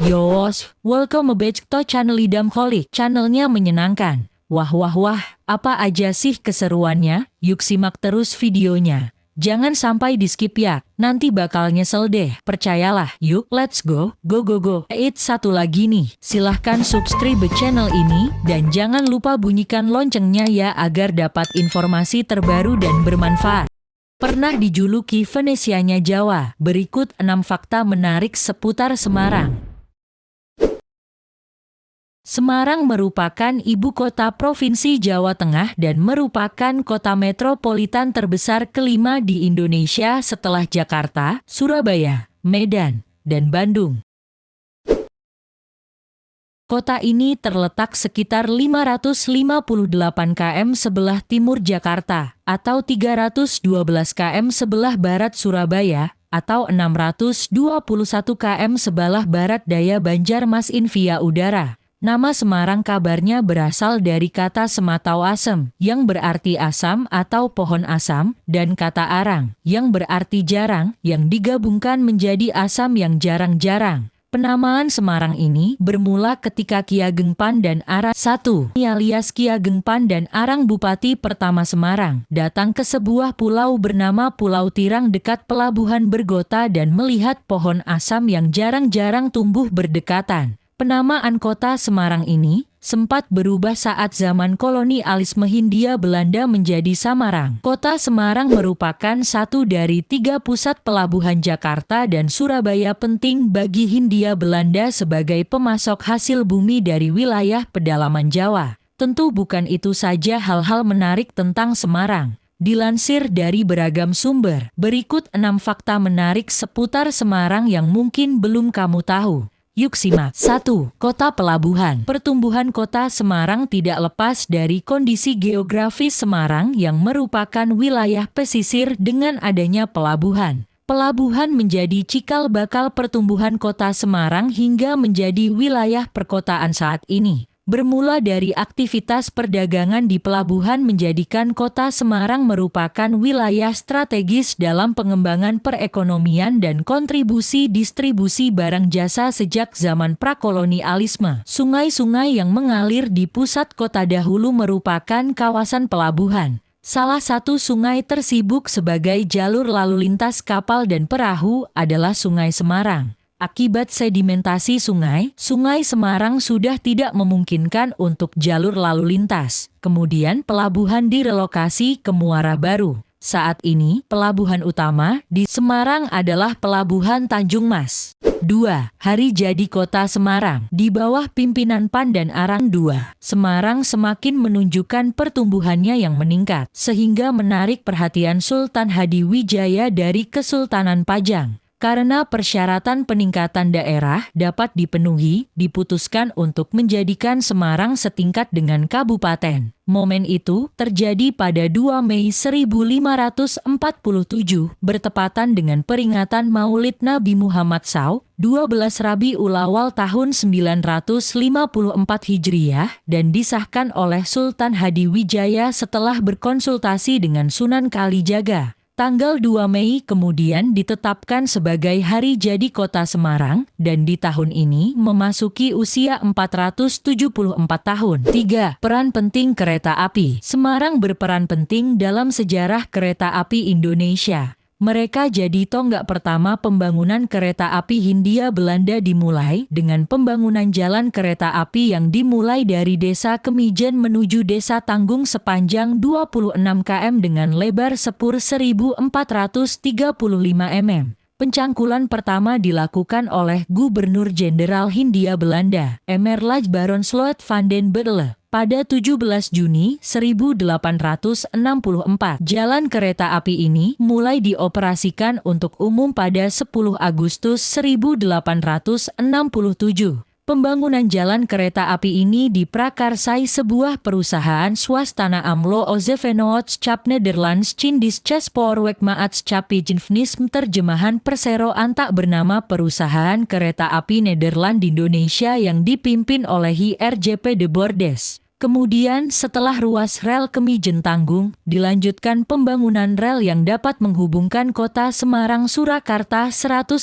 Yos, welcome back to channel Idam Holik. Channelnya menyenangkan. Wah, apa aja sih keseruannya? Yuk simak terus videonya. Jangan sampai di skip ya, nanti bakal nyesel deh. Percayalah, yuk let's go. Satu lagi nih, silahkan subscribe channel ini, dan jangan lupa bunyikan loncengnya ya agar dapat informasi terbaru dan bermanfaat. Pernah dijuluki Venesianya Jawa, berikut 6 fakta menarik seputar Semarang. Semarang merupakan ibu kota Provinsi Jawa Tengah dan merupakan kota metropolitan terbesar kelima di Indonesia setelah Jakarta, Surabaya, Medan, dan Bandung. Kota ini terletak sekitar 558 km sebelah timur Jakarta, atau 312 km sebelah barat Surabaya, atau 621 km sebelah barat daya Banjarmasin via udara. Nama Semarang kabarnya berasal dari kata sematau asem, yang berarti asam atau pohon asam, dan kata arang, yang berarti jarang, yang digabungkan menjadi asam yang jarang-jarang. Penamaan Semarang ini bermula ketika Ki Ageng Pandan Arang I alias Ki Ageng Pandan Arang Bupati pertama Semarang datang ke sebuah pulau bernama Pulau Tirang dekat pelabuhan Bergota dan melihat pohon asam yang jarang-jarang tumbuh berdekatan. Penamaan kota Semarang ini sempat berubah saat zaman kolonialisme Hindia Belanda menjadi Samarang. Kota Semarang merupakan satu dari 3 pusat pelabuhan Jakarta dan Surabaya penting bagi Hindia Belanda sebagai pemasok hasil bumi dari wilayah pedalaman Jawa. Tentu bukan itu saja hal-hal menarik tentang Semarang. Dilansir dari beragam sumber, berikut 6 fakta menarik seputar Semarang yang mungkin belum kamu tahu. Yuk simak. 1. Kota Pelabuhan. Pertumbuhan kota Semarang tidak lepas dari kondisi geografis Semarang yang merupakan wilayah pesisir dengan adanya pelabuhan. Pelabuhan menjadi cikal bakal pertumbuhan kota Semarang hingga menjadi wilayah perkotaan saat ini. Bermula dari aktivitas perdagangan di pelabuhan menjadikan kota Semarang merupakan wilayah strategis dalam pengembangan perekonomian dan kontribusi distribusi barang jasa sejak zaman prakolonialisme. Sungai-sungai yang mengalir di pusat kota dahulu merupakan kawasan pelabuhan. Salah satu sungai tersibuk sebagai jalur lalu lintas kapal dan perahu adalah Sungai Semarang. Akibat sedimentasi sungai, Sungai Semarang sudah tidak memungkinkan untuk jalur lalu lintas. Kemudian pelabuhan direlokasi ke Muara Baru. Saat ini, pelabuhan utama di Semarang adalah Pelabuhan Tanjung Mas. 2. Hari Jadi Kota Semarang. Di bawah pimpinan Pandan Arang II, Semarang semakin menunjukkan pertumbuhannya yang meningkat, sehingga menarik perhatian Sultan Hadiwijaya dari Kesultanan Pajang. Karena persyaratan peningkatan daerah dapat dipenuhi, diputuskan untuk menjadikan Semarang setingkat dengan kabupaten. Momen itu terjadi pada 2 Mei 1547, bertepatan dengan peringatan Maulid Nabi Muhammad SAW, 12 Rabiul Awal tahun 954 Hijriah, dan disahkan oleh Sultan Hadiwijaya setelah berkonsultasi dengan Sunan Kalijaga. Tanggal 2 Mei kemudian ditetapkan sebagai Hari Jadi Kota Semarang, dan di tahun ini memasuki usia 474 tahun. 3. Peran penting kereta api. Semarang berperan penting dalam sejarah kereta api Indonesia. Mereka jadi tonggak pertama pembangunan kereta api Hindia Belanda dimulai dengan pembangunan jalan kereta api yang dimulai dari Desa Kemijen menuju Desa Tanggung sepanjang 26 km dengan lebar sepur 1435 mm. Pencangkulan pertama dilakukan oleh Gubernur Jenderal Hindia Belanda, Emerlage Baron Sloot van den Bedele, pada 17 Juni 1864. Jalan kereta api ini mulai dioperasikan untuk umum pada 10 Agustus 1867. Pembangunan jalan kereta api ini diprakarsai sebuah perusahaan swastana AMLO Ozevenootschap Nederlands Chindische Spoorwegmaatschappij Jnvnism terjemahan Persero Antak bernama Perusahaan Kereta Api Nederland Indonesia yang dipimpin oleh HRJP de Bordes. Kemudian setelah ruas rel Kemijen Tanggung, dilanjutkan pembangunan rel yang dapat menghubungkan kota Semarang Surakarta 110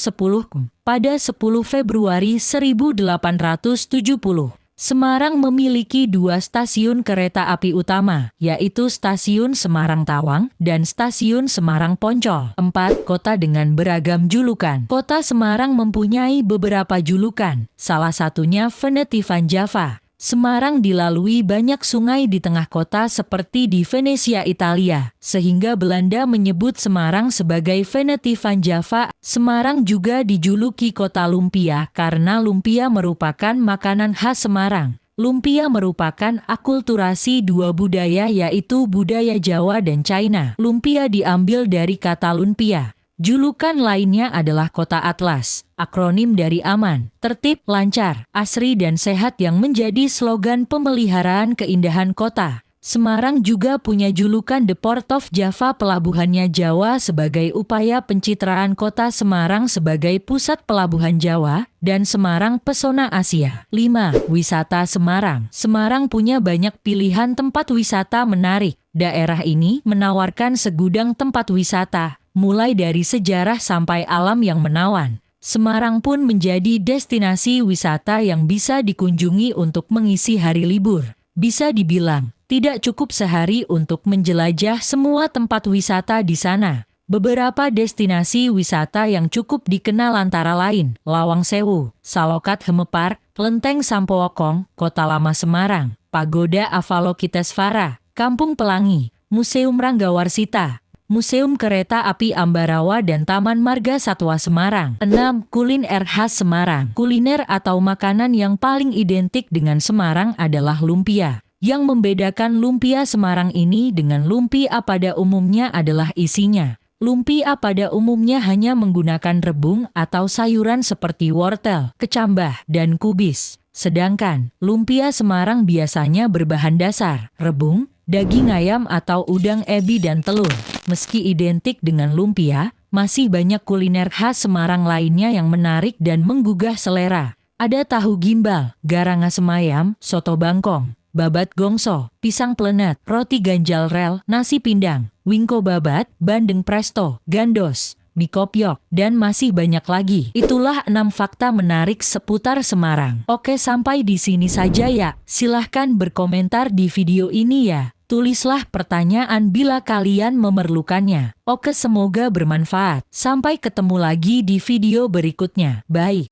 pada 10 Februari 1870. Semarang memiliki 2 stasiun kereta api utama, yaitu Stasiun Semarang Tawang dan Stasiun Semarang Poncol. 4. Kota dengan beragam julukan. Kota Semarang mempunyai beberapa julukan, salah satunya Veneti Van Java. Semarang dilalui banyak sungai di tengah kota seperti di Venesia, Italia, sehingga Belanda menyebut Semarang sebagai Veneti Van Java. Semarang juga dijuluki kota lumpia karena lumpia merupakan makanan khas Semarang. Lumpia merupakan akulturasi 2 budaya yaitu budaya Jawa dan China. Lumpia diambil dari kata lumpia. Julukan lainnya adalah Kota Atlas, akronim dari aman, tertib, lancar, asri dan sehat yang menjadi slogan pemeliharaan keindahan kota. Semarang juga punya julukan The Port of Java, pelabuhannya Jawa, sebagai upaya pencitraan kota Semarang sebagai pusat pelabuhan Jawa, dan Semarang pesona Asia. 5. Wisata Semarang. Semarang punya banyak pilihan tempat wisata menarik. Daerah ini menawarkan segudang tempat wisata, mulai dari sejarah sampai alam yang menawan. Semarang pun menjadi destinasi wisata yang bisa dikunjungi untuk mengisi hari libur. Bisa dibilang, tidak cukup sehari untuk menjelajah semua tempat wisata di sana. Beberapa destinasi wisata yang cukup dikenal antara lain, Lawang Sewu, Salokat Hemepar, Lenteng Sampokong, Kota Lama Semarang, Pagoda Avalokitesvara, Kampung Pelangi, Museum Ranggawarsita, Museum Kereta Api Ambarawa dan Taman Marga Satwa Semarang. 6. Kuliner khas Semarang. Kuliner atau makanan yang paling identik dengan Semarang adalah lumpia. Yang membedakan lumpia Semarang ini dengan lumpia pada umumnya adalah isinya. Lumpia pada umumnya hanya menggunakan rebung atau sayuran seperti wortel, kecambah, dan kubis. Sedangkan lumpia Semarang biasanya berbahan dasar rebung, daging ayam atau udang ebi dan telur. Meski identik dengan lumpia, masih banyak kuliner khas Semarang lainnya yang menarik dan menggugah selera. Ada tahu gimbal, garang asem ayam, soto bangkong, babat gongso, pisang plenet, roti ganjal rel, nasi pindang, wingko babat, bandeng presto, gandos, mie kopiok, dan masih banyak lagi. Itulah 6 fakta menarik seputar Semarang. Oke, sampai di sini saja ya. Silahkan berkomentar di video ini ya. Tulislah pertanyaan bila kalian memerlukannya. Oke, semoga bermanfaat. Sampai ketemu lagi di video berikutnya. Bye.